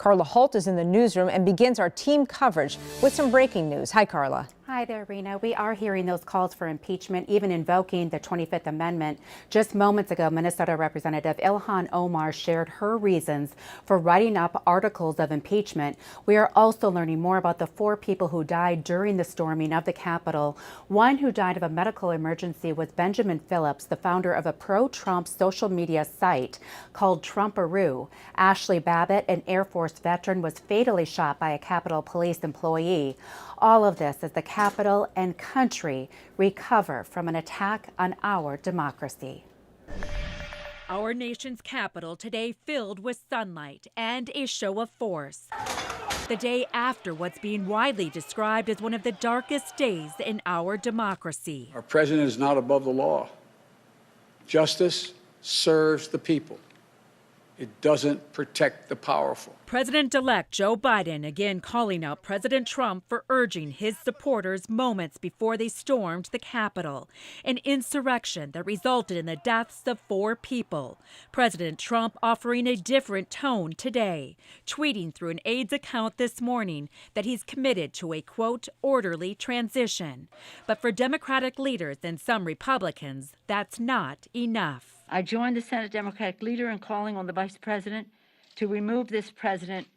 Carla Holt is in the newsroom and begins our team coverage with some breaking news. Hi, Carla. Hi there, Rena. We are hearing those calls for impeachment, even invoking the 25th Amendment. Just moments ago, Minnesota Representative Ilhan Omar shared her reasons for writing up articles of impeachment. We are also learning more about the 4 people who died during the storming of the Capitol. One who died of a medical emergency was Benjamin Phillips, the founder of a pro-Trump social media site called Trumparoo. Ashley Babbitt, an Air Force veteran, was fatally shot by a Capitol Police employee. All of this as the Capitol and country recover from an attack on our democracy. Our nation's capital today filled with sunlight and a show of force. The day after what's being widely described as one of the darkest days in our democracy. Our president is not above the law. Justice serves the people. It doesn't protect the powerful. President-elect Joe Biden again calling out President Trump for urging his supporters moments before they stormed the Capitol, an insurrection that resulted in the deaths of 4 people. President Trump offering a different tone today, tweeting through an aide's account this morning that he's committed to a, quote, orderly transition. But for Democratic leaders and some Republicans, that's not enough. I joined the Senate Democratic leader in calling on the Vice President to remove this president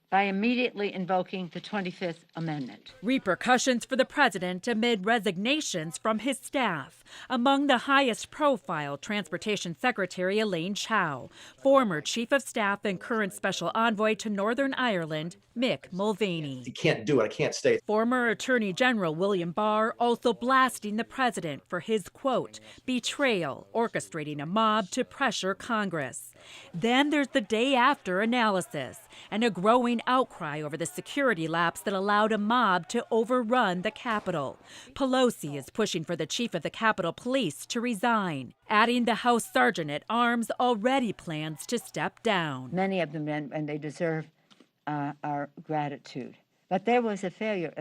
by immediately invoking the 25th Amendment. Repercussions for the president amid resignations from his staff. Among the highest profile, Transportation Secretary Elaine Chao, former Chief of Staff and current Special Envoy to Northern Ireland, Mick Mulvaney. You can't do it. I can't stay. Former Attorney General William Barr also blasting the president for his, quote, betrayal, orchestrating a mob to pressure Congress. Then there's the day after analysis and a growing outcry over the security lapse that allowed a mob to overrun the Capitol. Pelosi is pushing for the chief of the Capitol Police to resign, adding the House Sergeant at Arms already plans to step down. Many of them, and they deserve our gratitude. But there was a failure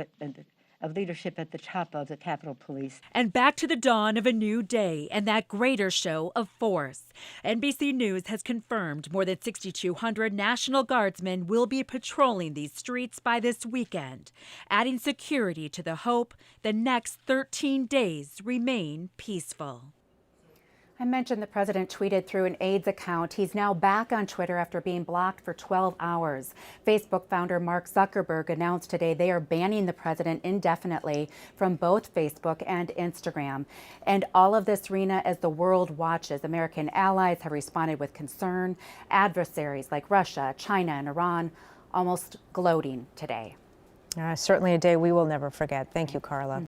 of leadership at the top of the Capitol Police. And back to the dawn of a new day and that greater show of force. NBC News has confirmed more than 6,200 National Guardsmen will be patrolling these streets by this weekend, adding security to the hope the next 13 days remain peaceful. I mentioned the president tweeted through an aide's account. He's now back on Twitter after being blocked for 12 hours. Facebook founder Mark Zuckerberg announced today they are banning the president indefinitely from both Facebook and Instagram. And all of this, Rena, as the world watches. American allies have responded with concern. Adversaries like Russia, China, and Iran almost gloating today. Certainly a day we will never forget. Thank you, Carla.